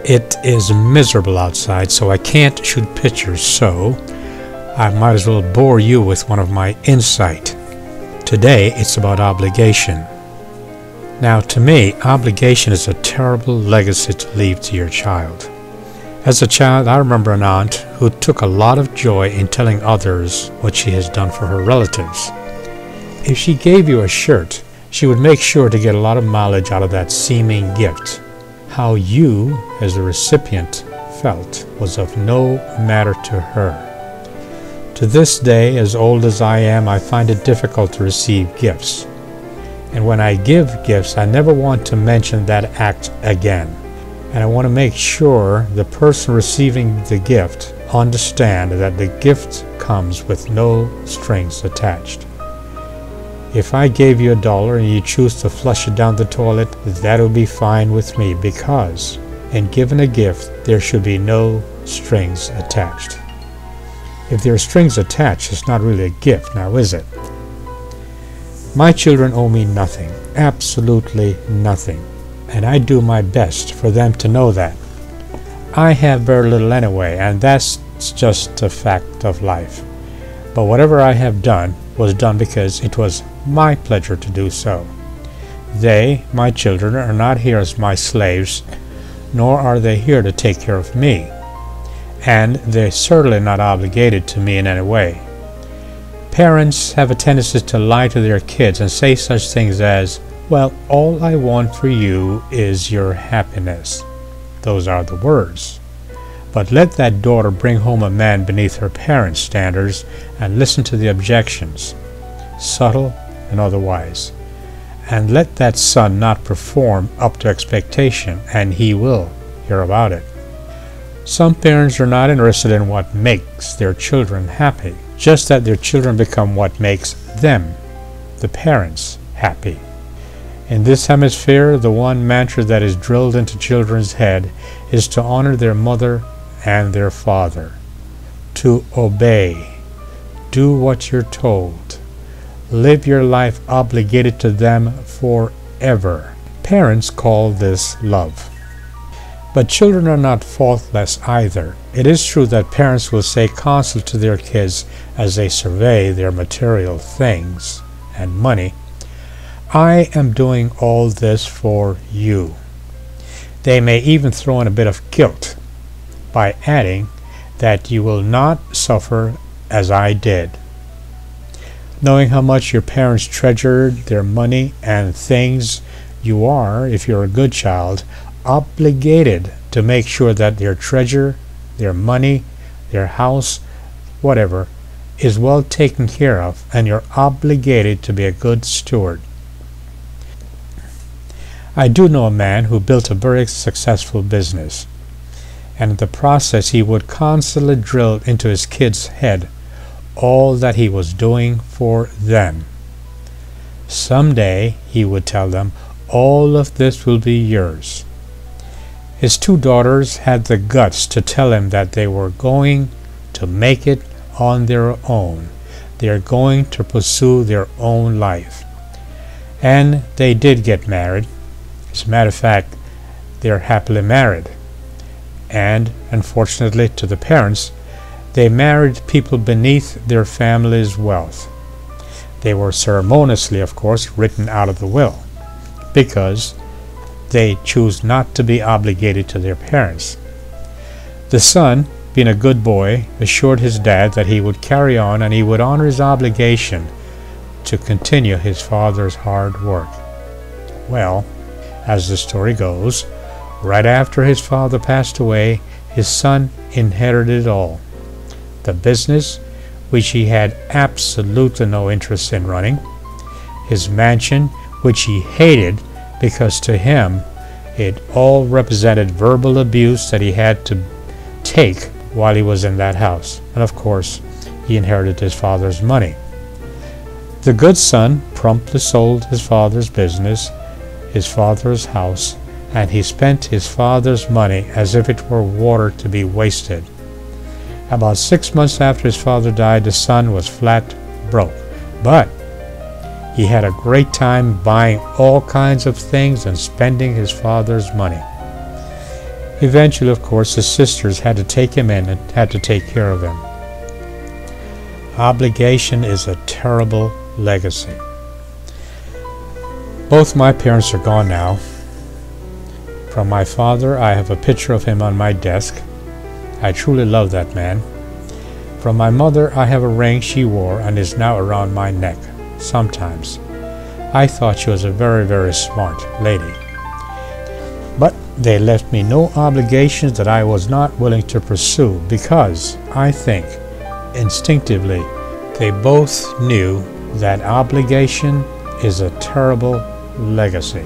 It is miserable outside, so I can't shoot pictures, so I might as well bore you with one of my insight. Today, it's about obligation. Now, to me, obligation is a terrible legacy to leave to your child. As a child, I remember an aunt who took a lot of joy in telling others what she has done for her relatives. If she gave you a shirt, she would make sure to get a lot of mileage out of that seeming gift. How you, as the recipient, felt was of no matter to her. To this day, as old as I am, I find it difficult to receive gifts. And when I give gifts, I never want to mention that act again. And I want to make sure the person receiving the gift understand that the gift comes with no strings attached. If I gave you $1 and you choose to flush it down the toilet, that will be fine with me, because in giving a gift, there should be no strings attached. If there are strings attached, it's not really a gift, now is it? My children owe me nothing, absolutely nothing, and I do my best for them to know that. I have very little anyway, and that's just a fact of life. But whatever I have done was done because it was my pleasure to do so. They, my children, are not here as my slaves, nor are they here to take care of me, and they're certainly not obligated to me in any way. Parents have a tendency to lie to their kids and say such things as, "Well, all I want for you is your happiness." Those are the words. But let that daughter bring home a man beneath her parents' standards and listen to the objections, subtle and otherwise. And let that son not perform up to expectation, and he will hear about it. Some parents are not interested in what makes their children happy, just that their children become what makes them, the parents, happy. In this hemisphere, the one mantra that is drilled into children's head is to honor their mother and their father, to obey, do what you're told, live your life obligated to them forever. Parents call this love. But children are not faultless either. It is true that parents will say constantly to their kids as they survey their material things and money, "I am doing all this for you." They may even throw in a bit of guilt by adding that you will not suffer as I did. Knowing how much your parents treasured their money and things, you are, if you're a good child, obligated to make sure that their treasure, their money, their house, whatever, is well taken care of, and you're obligated to be a good steward. I do know a man who built a very successful business, and in the process he would constantly drill into his kids' head all that he was doing for them. Someday, he would tell them, all of this will be yours. His two daughters had the guts to tell him that they were going to make it on their own. They are going to pursue their own life. And they did get married. As a matter of fact, they're happily married. And, unfortunately to the parents, they married people beneath their family's wealth. They were ceremoniously, of course, written out of the will, because they choose not to be obligated to their parents. The son, being a good boy, assured his dad that he would carry on and he would honor his obligation to continue his father's hard work. Well, as the story goes, right after his father passed away, his son inherited it all. The business, which he had absolutely no interest in running, his mansion, which he hated because to him it all represented verbal abuse that he had to take while he was in that house, and of course he inherited his father's money. The good son promptly sold his father's business, his father's house, and he spent his father's money as if it were water to be wasted. About 6 months after his father died, the son was flat broke, but he had a great time buying all kinds of things and spending his father's money. Eventually, of course, his sisters had to take him in and had to take care of him. Obligation is a terrible legacy. Both my parents are gone now. From my father, I have a picture of him on my desk. I truly love that man. From my mother, I have a ring she wore and is now around my neck, sometimes. I thought she was a very, very smart lady. But they left me no obligations that I was not willing to pursue because I think, instinctively, they both knew that obligation is a terrible legacy.